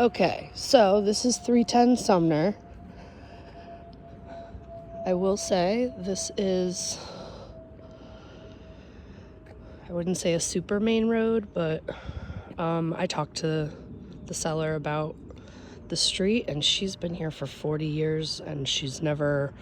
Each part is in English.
Okay, so this is 310 Sumner. I will say this is, I wouldn't say a super main road, but I talked to the seller about the street, and she's been here for 40 years and she's never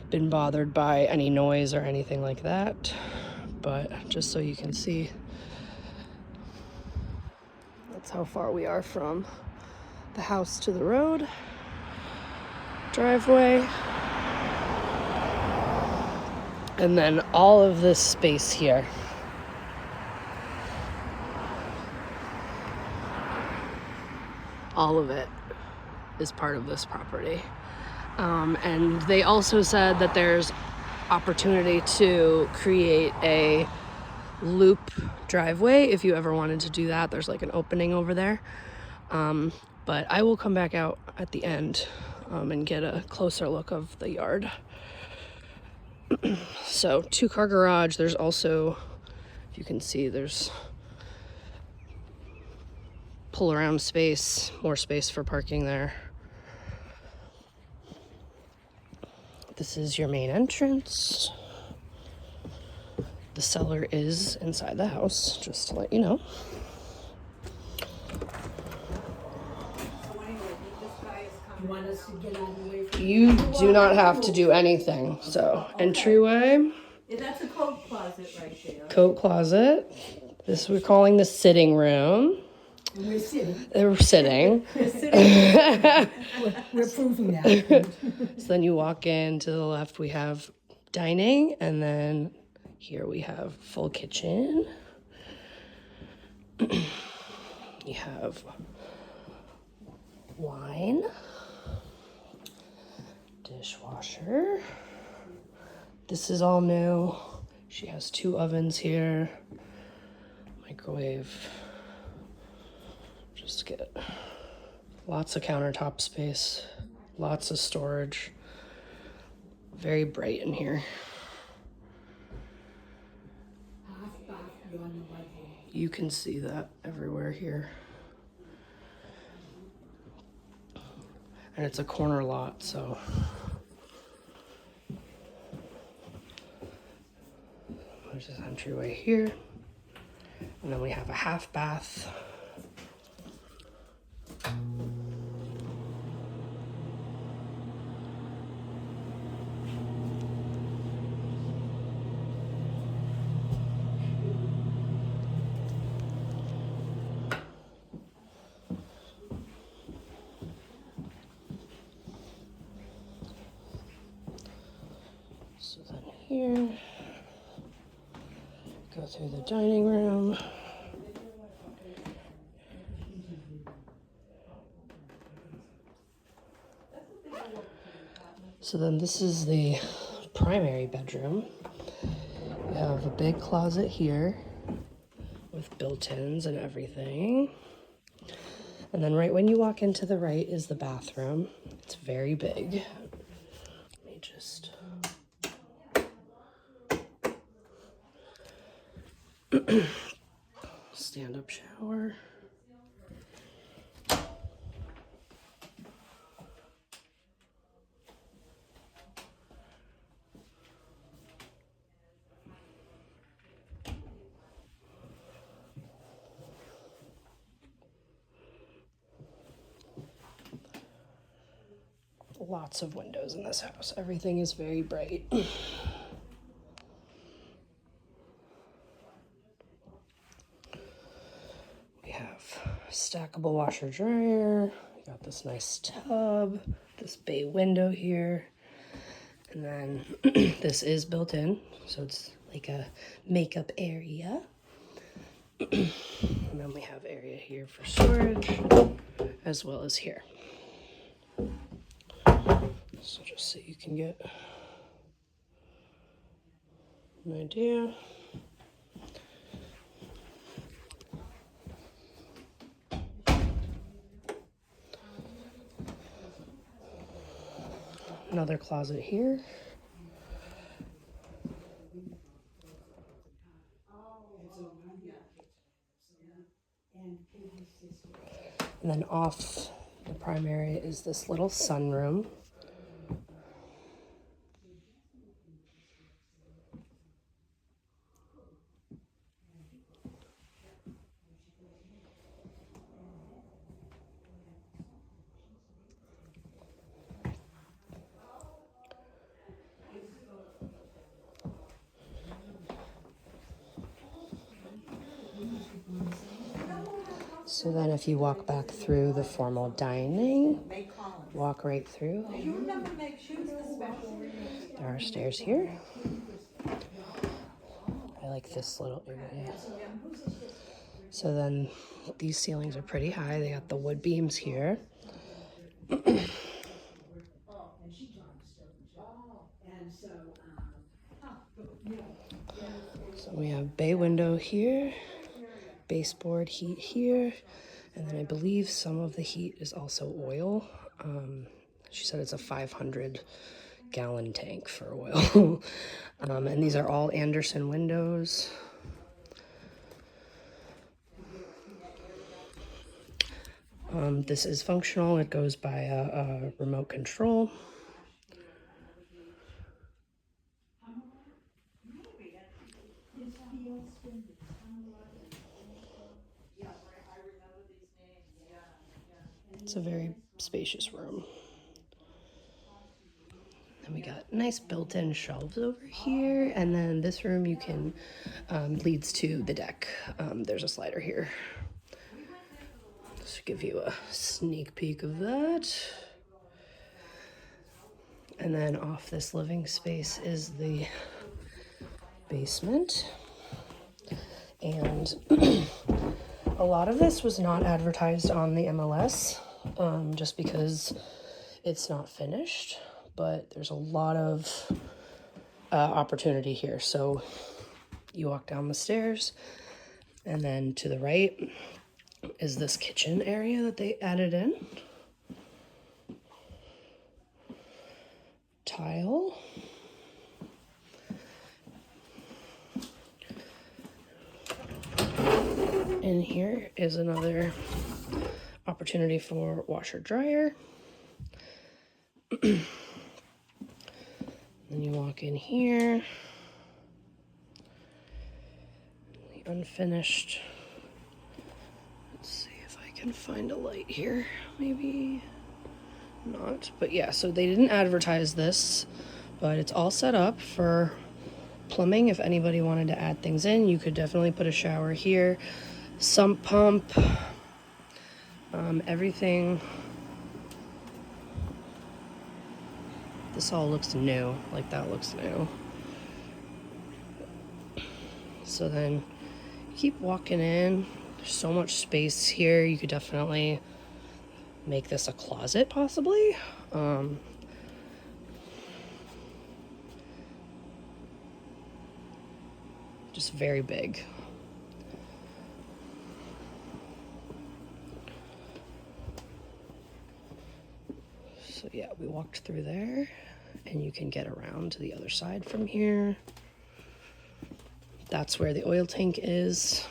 been bothered by any noise or anything like that. But just so you can see, that's how far we are from the house to the road, driveway. And then all of this space here. All of it is part of this property. And they also said that there's opportunity to create a loop driveway if you ever wanted to do that. There's like an opening over there. But I will come back out at the end and get a closer look of the yard. So 2-car garage. There's also, if you can see, there's pull around space, more space for parking there. This is your main entrance. The cellar is inside the house, just to let you know. You do not have to do anything. So, entryway. Yeah, that's a coat closet right there. Coat closet. This we're calling the sitting room. And we're sitting. We're sitting. We're sitting. We're proving that. So then you walk in, to the left we have dining, and then here we have full kitchen. You have wine, dishwasher. This is all new. She has 2 ovens here, microwave. Just get lots of countertop space, lots of storage. Very bright in here. You can see that everywhere here. And it's a corner lot, so there's this entryway here. And then we have a half bath. So then here, go through the dining room. So then this is the primary bedroom. You have a big closet here with built-ins and everything. And then right when you walk into the right is the bathroom. It's very big. Let me just... stand-up shower. Lots of windows in this house. Everything is very bright. We have stackable washer dryer. We got this nice tub, this bay window here. And then this is built in, so it's like a makeup area. And then we have area here for storage, as well as here. So just so you can get an idea. Another closet here. And then off the primary is this little sunroom. So then if you walk back through the formal dining, walk right through. There are stairs here. I like this little area. So then these ceilings are pretty high. They got the wood beams here. So we have bay window here, baseboard heat here, and then I believe some of the heat is also oil. She said it's a 500-gallon tank for oil. And these are all Anderson windows. This is functional. It goes by a remote control. It's a very spacious room. And we got nice built-in shelves over here, and then this room you can leads to the deck. There's a slider here. Just to give you a sneak peek of that. And then off this living space is the basement. And a lot of this was not advertised on the MLS, just because it's not finished, but there's a lot of opportunity here. So you walk down the stairs, and then to the right is this kitchen area that they added in. Tile. And here is another opportunity for washer dryer. Then you walk in here. The unfinished. Let's see if I can find a light here. Maybe not. But yeah, so they didn't advertise this, but it's all set up for plumbing. If anybody wanted to add things in, you could definitely put a shower here. Sump pump. Everything. This all looks new. Like that looks new. So then you keep walking in. There's so much space here. You could definitely make this a closet possibly. Just very big. So yeah, we walked through there, and you can get around to the other side from here. That's where the oil tank is.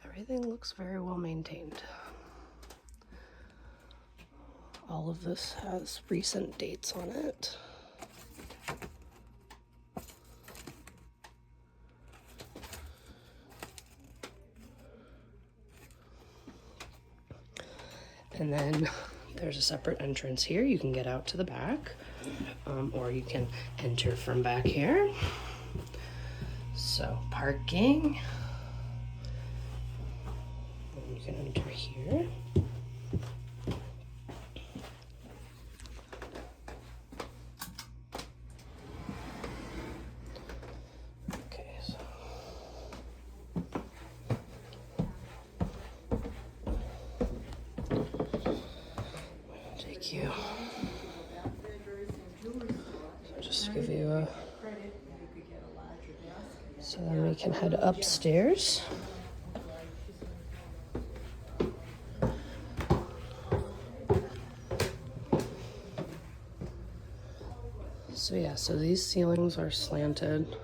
Everything looks very well maintained. All of this has recent dates on it. And then there's a separate entrance here. You can get out to the back, or you can enter from back here. So parking. And you can enter here. Okay, so take you just to give you a... So then we can head upstairs. So yeah, so these ceilings are slanted.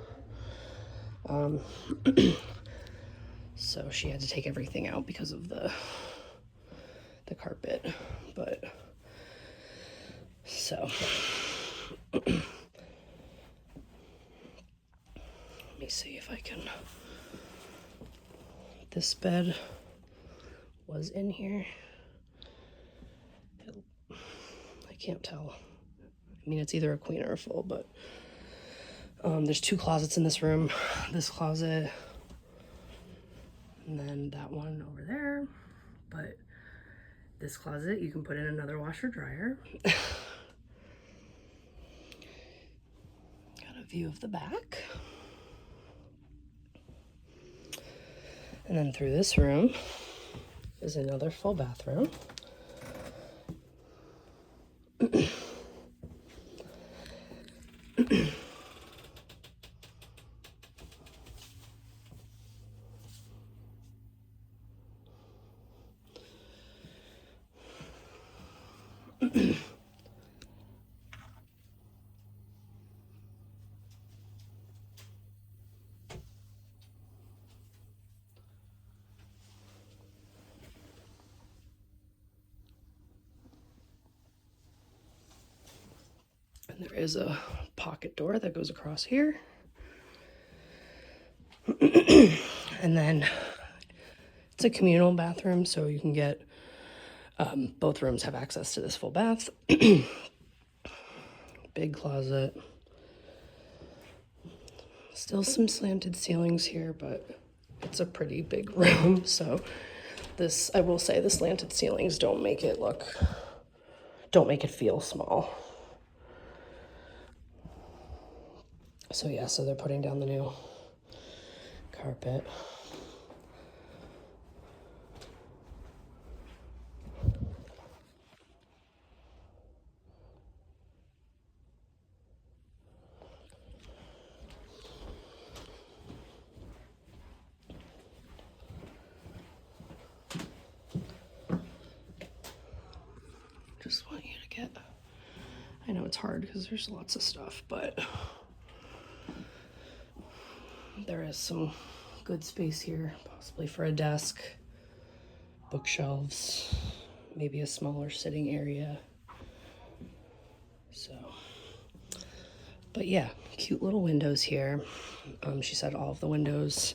So she had to take everything out because of the carpet, but so let me see if I can. This bed was in here. I can't tell. I mean, it's either a queen or a full, but there's 2 closets in this room. This closet, and then that one over there. But this closet, you can put in another washer dryer. Got a view of the back. And then through this room is another full bathroom. And there is a pocket door that goes across here. And then it's a communal bathroom, so you can get, both rooms have access to this full bath. Big closet. Still some slanted ceilings here, but it's a pretty big room, so this, I will say, the slanted ceilings don't make it feel small. So yeah, so they're putting down the new carpet. Just want you to get, I know it's hard because there's lots of stuff, but there is some good space here, possibly for a desk, bookshelves, maybe a smaller sitting area. So, but yeah, cute little windows here. She said all of the windows,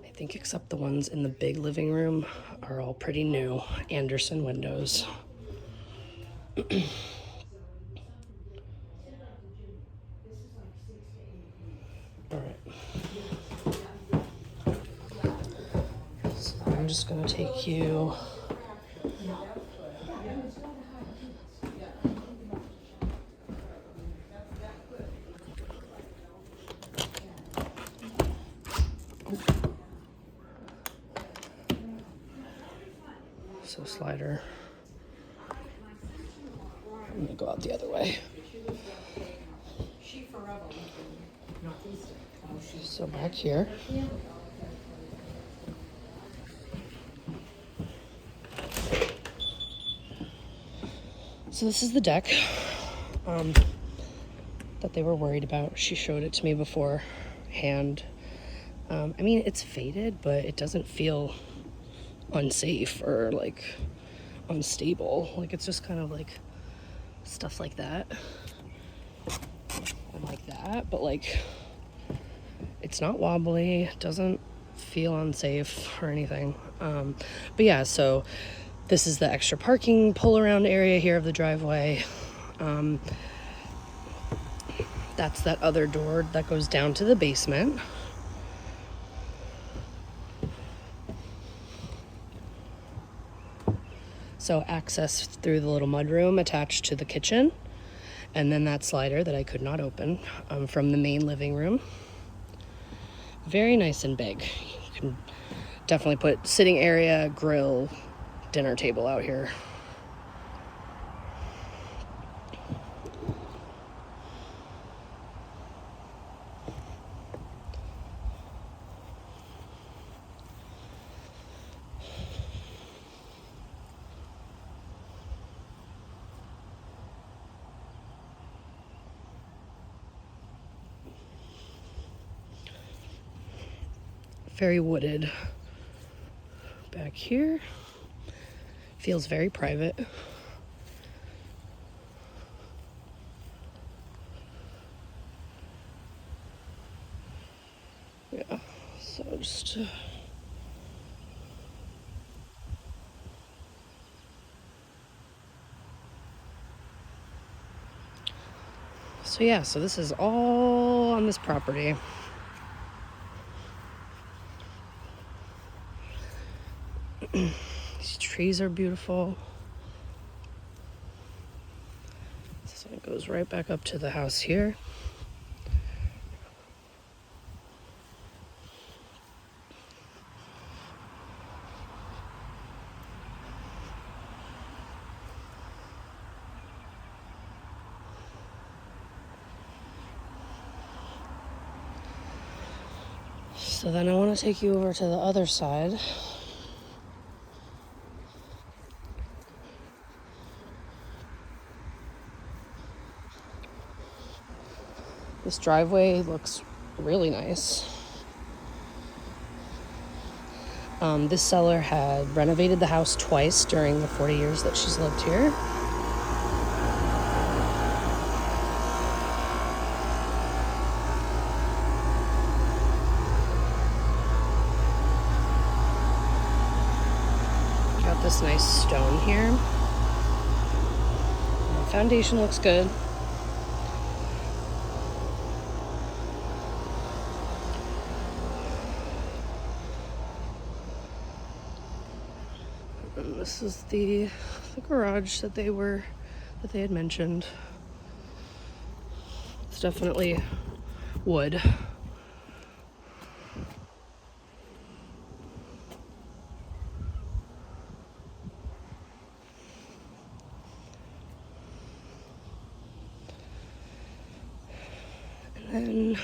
I think except the ones in the big living room, are all pretty new Anderson windows. All right. So I'm just gonna take you so slider. I'm gonna go out the other way. So back here. So this is the deck that they were worried about. She showed it to me beforehand. I mean, it's faded, but it doesn't feel unsafe or like unstable. Like, it's just kind of like stuff like that and like that, but like it's not wobbly, it doesn't feel unsafe or anything. But yeah, so this is the extra parking pull around area here of the driveway. That's that other door that goes down to the basement. So access through the little mudroom attached to the kitchen. And then that slider that I could not open from the main living room. Very nice and big. You can definitely put sitting area, grill, dinner table out here. Very wooded. Back here feels very private. Yeah, so just so yeah, so this is all on this property. These trees are beautiful. So it goes right back up to the house here. So then I want to take you over to the other side. This driveway looks really nice. This seller had renovated the house twice during the 40 years that she's lived here. Got this nice stone here. The foundation looks good. And this is the garage that they had mentioned. It's definitely wood. And then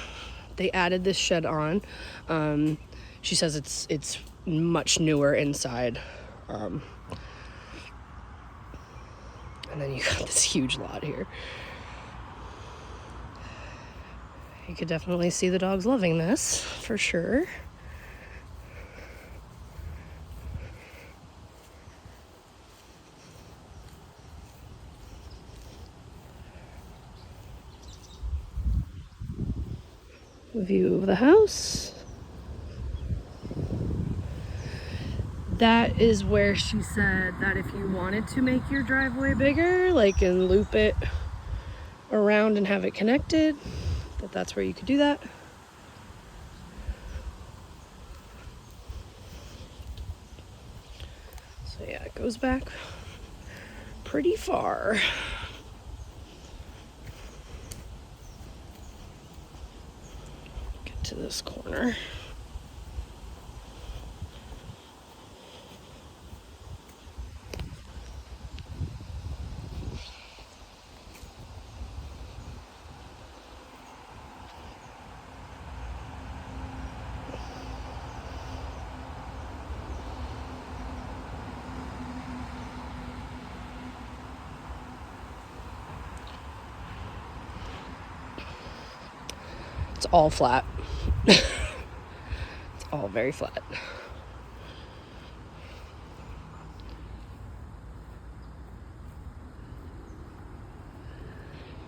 they added this shed on. She says it's much newer inside. And then you got this huge lot here. You could definitely see the dogs loving this, for sure. View of the house. That is where she said that if you wanted to make your driveway bigger, like, and loop it around and have it connected, that's where you could do that. So yeah, it goes back pretty far. Get to this corner. It's all flat. It's all very flat.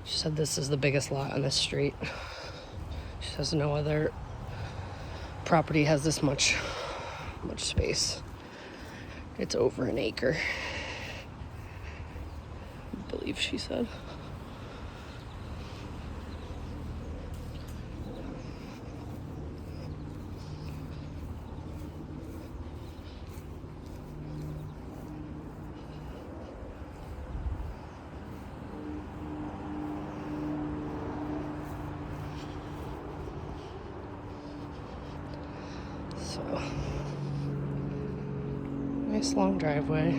She said this is the biggest lot on this street. She says no other property has this much space. It's over an acre, I believe she said. So, nice long driveway.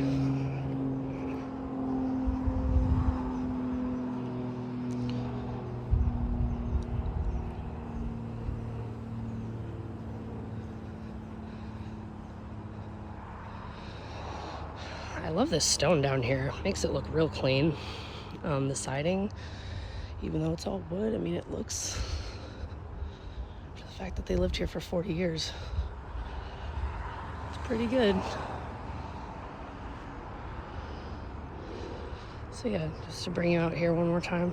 I love this stone down here. Makes it look real clean. The siding, even though it's all wood, I mean, it looks, the fact that they lived here for 40 years. pretty good. So yeah, just to bring you out here one more time.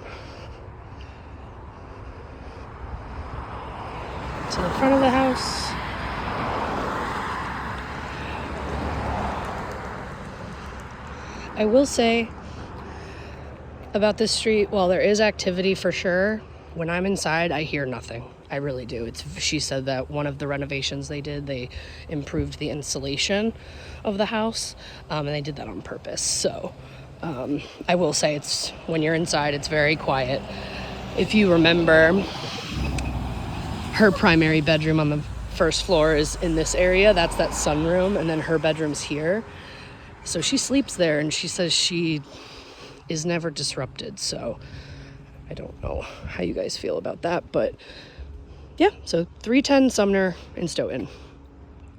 To the front of the house. I will say about this street, while there is activity for sure, when I'm inside, I hear nothing. I really do. She said that one of the renovations they did, they improved the insulation of the house, and they did that on purpose. So I will say when you're inside, it's very quiet. If you remember, her primary bedroom on the first floor is in this area. That's that sunroom, and then her bedroom's here. So she sleeps there, and she says she is never disrupted. So I don't know how you guys feel about that, but yeah, so 310 Sumner in Stoughton.